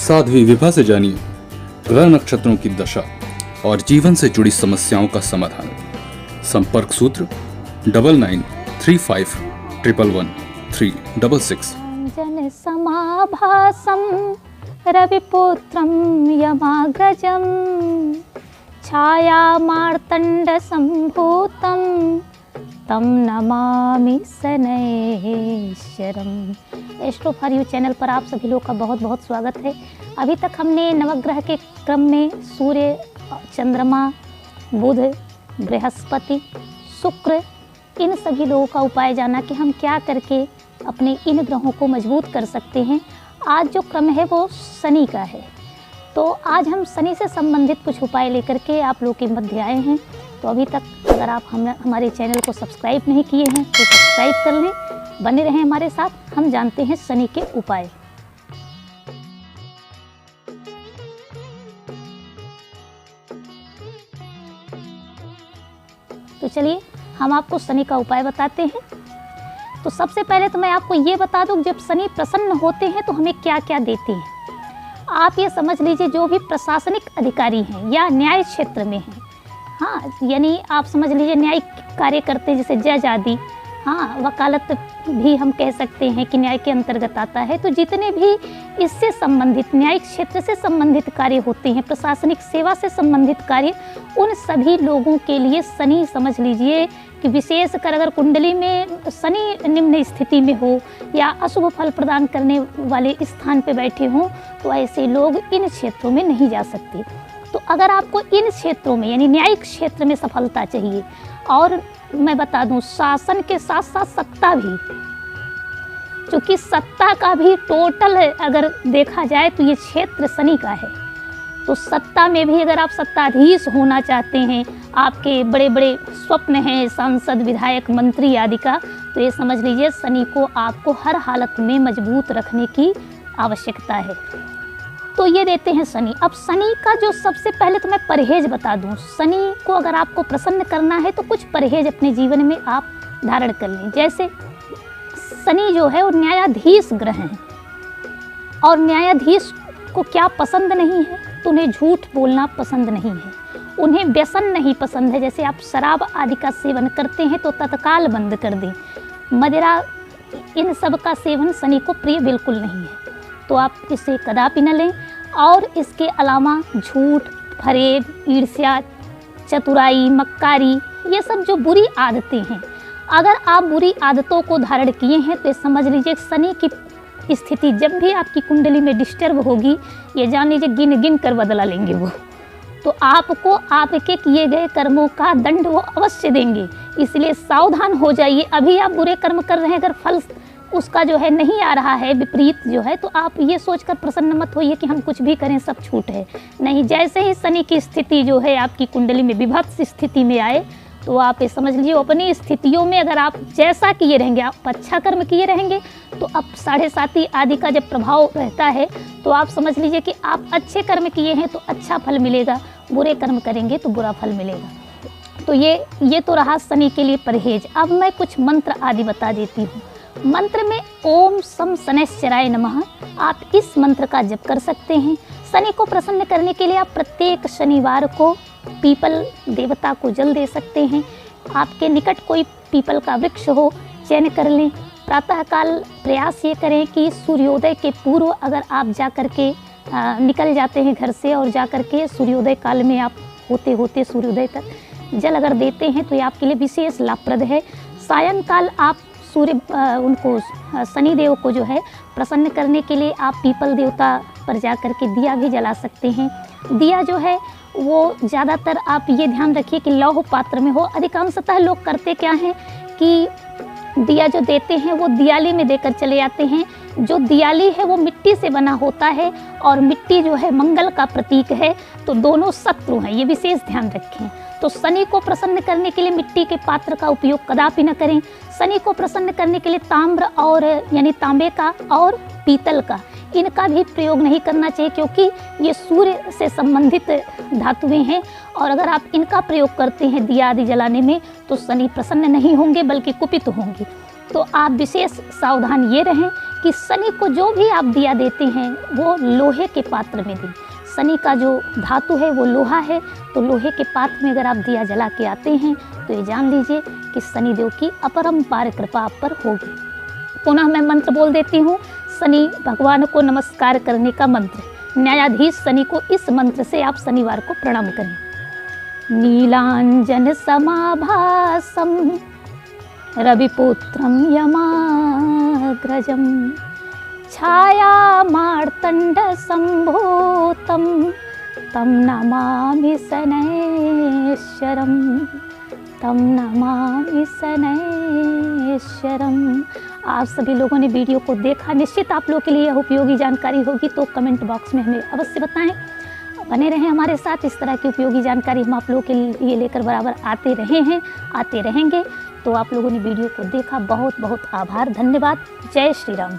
साध्वी विभा से जानिए ग्रह नक्षत्रों की दशा और जीवन से जुड़ी समस्याओं का समाधान। संपर्क सूत्र 9935111366। जन समाभासं रविपुत्रं यमाग्रजं छाया मार्तंड संभूतं तम Namami शनैश्चरम्। Astro for you channel पर आप सभी लोग का बहुत बहुत स्वागत है। अभी तक हमने नवग्रह के क्रम में सूर्य, चंद्रमा, बुध, बृहस्पति, शुक्र, इन सभी लोगों का उपाय जाना कि हम क्या करके अपने इन ग्रहों को मजबूत कर सकते हैं। आज जो क्रम है वो शनि का है, तो आज हम शनि से संबंधित कुछ उपाय लेकर के आप लोगों के मध्य आए हैं। तो अभी तक अगर आप हमारे चैनल को सब्सक्राइब नहीं किए हैं तो सब्सक्राइब कर लें, बने रहें हमारे साथ। हम जानते हैं शनि के उपाय। तो चलिए हम आपको शनि का उपाय बताते हैं। तो सबसे पहले तो मैं आपको ये बता दूं, जब शनि प्रसन्न होते हैं तो हमें क्या क्या देते हैं। आप ये समझ लीजिए, जो भी प्रशासनिक अधिकारी हैं या न्याय क्षेत्र में हैं, हाँ, यानी आप समझ लीजिए न्यायिक कार्य करते हैं, जैसे जज आदि, हाँ, वकालत भी हम कह सकते हैं कि न्याय के अंतर्गत आता है। तो जितने भी इससे संबंधित न्यायिक क्षेत्र से संबंधित कार्य होते हैं, प्रशासनिक सेवा से संबंधित कार्य, उन सभी लोगों के लिए शनि समझ लीजिए कि विशेषकर अगर कुंडली में शनि निम्न स्थिति में हो या अशुभ फल प्रदान करने वाले स्थान पर बैठे हों, तो ऐसे लोग इन क्षेत्रों में नहीं जा सकते। तो अगर आपको इन क्षेत्रों में यानी न्यायिक क्षेत्र में सफलता चाहिए, और मैं बता दूं शासन के साथ साथ सत्ता भी, क्योंकि सत्ता का भी टोटल अगर देखा जाए तो ये क्षेत्र शनि का है। तो सत्ता में भी अगर आप सत्ताधीश होना चाहते हैं, आपके बड़े बड़े स्वप्न हैं सांसद, विधायक, मंत्री आदि का, तो ये समझ लीजिए शनि को आपको हर हालत में मजबूत रखने की आवश्यकता है। तो ये देते हैं शनि। अब शनि का जो सबसे पहले तो मैं परहेज बता दूं, शनि को अगर आपको प्रसन्न करना है तो कुछ परहेज अपने जीवन में आप धारण कर लें। जैसे शनि जो है वो न्यायाधीश ग्रह हैं, और न्यायाधीश को क्या पसंद नहीं है, तो उन्हें झूठ बोलना पसंद नहीं है, उन्हें व्यसन नहीं पसंद है। जैसे आप शराब आदि का सेवन करते हैं तो तत्काल बंद कर दें। मदिरा, इन सब का सेवन शनि को प्रिय बिल्कुल नहीं है, तो आप इसे कदापि न लें। और इसके अलावा झूठ, फरेब, ईर्ष्या, चतुराई, मक्कारी, ये सब जो बुरी आदतें हैं, अगर आप बुरी आदतों को धारण किए हैं तो समझ लीजिए शनि की स्थिति जब भी आपकी कुंडली में डिस्टर्ब होगी, ये जान लीजिए गिन गिन कर बदला लेंगे वो। तो आपको आपके किए गए कर्मों का दंड वो अवश्य देंगे, इसलिए सावधान हो जाइए। अभी आप बुरे कर्म कर रहे हैं, अगर फल उसका जो है नहीं आ रहा है, विपरीत जो है, तो आप ये सोचकर प्रसन्न मत होइए कि हम कुछ भी करें सब छूट है। नहीं, जैसे ही शनि की स्थिति जो है आपकी कुंडली में विभत्स स्थिति में आए, तो आप ये समझ लीजिए अपनी स्थितियों में अगर आप जैसा किए रहेंगे, आप अच्छा कर्म किए रहेंगे, तो अब 7.5 आदि का जब प्रभाव रहता है, तो आप समझ लीजिए कि आप अच्छे कर्म किए हैं तो अच्छा फल मिलेगा, बुरे कर्म करेंगे तो बुरा फल मिलेगा। तो ये तो रहा शनि के लिए परहेज। अब मैं कुछ मंत्र आदि बता देती हूँ। मंत्र में ओम सम शनैश्चराय नमः, आप इस मंत्र का जप कर सकते हैं। शनि को प्रसन्न करने के लिए आप प्रत्येक शनिवार को पीपल देवता को जल दे सकते हैं। आपके निकट कोई पीपल का वृक्ष हो, चयन कर लें। प्रातःकाल प्रयास ये करें कि सूर्योदय के पूर्व अगर आप जा कर के निकल जाते हैं घर से, और जा कर के सूर्योदय काल में आप होते होते सूर्योदय तक जल अगर देते हैं तो ये आपके लिए विशेष लाभप्रद है। सायंकाल आप उनको शनिदेव को जो है प्रसन्न करने के लिए आप पीपल देवता पर जा कर के दिया भी जला सकते हैं। दिया जो है वो ज़्यादातर आप ये ध्यान रखिए कि लौह पात्र में हो। अधिकांशतः लोग करते क्या हैं कि दिया जो देते हैं वो दियाली में देकर चले जाते हैं। जो दियाली है वो मिट्टी से बना होता है, और मिट्टी जो है मंगल का प्रतीक है, तो दोनों शत्रु हैं, ये विशेष ध्यान रखें। तो शनि को प्रसन्न करने के लिए मिट्टी के पात्र का उपयोग कदापि न करें। शनि को प्रसन्न करने के लिए ताम्र और यानी तांबे का और पीतल का, इनका भी प्रयोग नहीं करना चाहिए, क्योंकि ये सूर्य से संबंधित धातुएं हैं, और अगर आप इनका प्रयोग करते हैं दिया आदि जलाने में तो शनि प्रसन्न नहीं होंगे बल्कि कुपित होंगे। तो आप विशेष सावधान ये रहें कि शनि को जो भी आप दिया देते हैं वो लोहे के पात्र में दें। शनि का जो धातु है वो लोहा है, तो लोहे के पात्र में अगर आप दिया जला के आते हैं तो ये जान लीजिए कि शनिदेव की अपरंपार कृपा आप पर होगी। पुनः मैं मंत्र बोल देती हूँ, शनि भगवान को नमस्कार करने का मंत्र। न्यायाधीश शनि को इस मंत्र से आप शनिवार को प्रणाम करें। नीलांजन समाभासम रविपुत्रम यमाग्रजम छाया मार्तंड संभूतम तम नमामि शनैश्वरम, तम नमामि शनैश्वरम। आप सभी लोगों ने वीडियो को देखा, निश्चित आप लोगों के लिए यह उपयोगी जानकारी होगी, तो कमेंट बॉक्स में हमें अवश्य बताएं। बने रहें हमारे साथ, इस तरह की उपयोगी जानकारी हम आप लोगों के लिए लेकर बराबर आते रहे हैं, आते रहेंगे। तो आप लोगों ने वीडियो को देखा, बहुत बहुत आभार, धन्यवाद। जय श्री राम।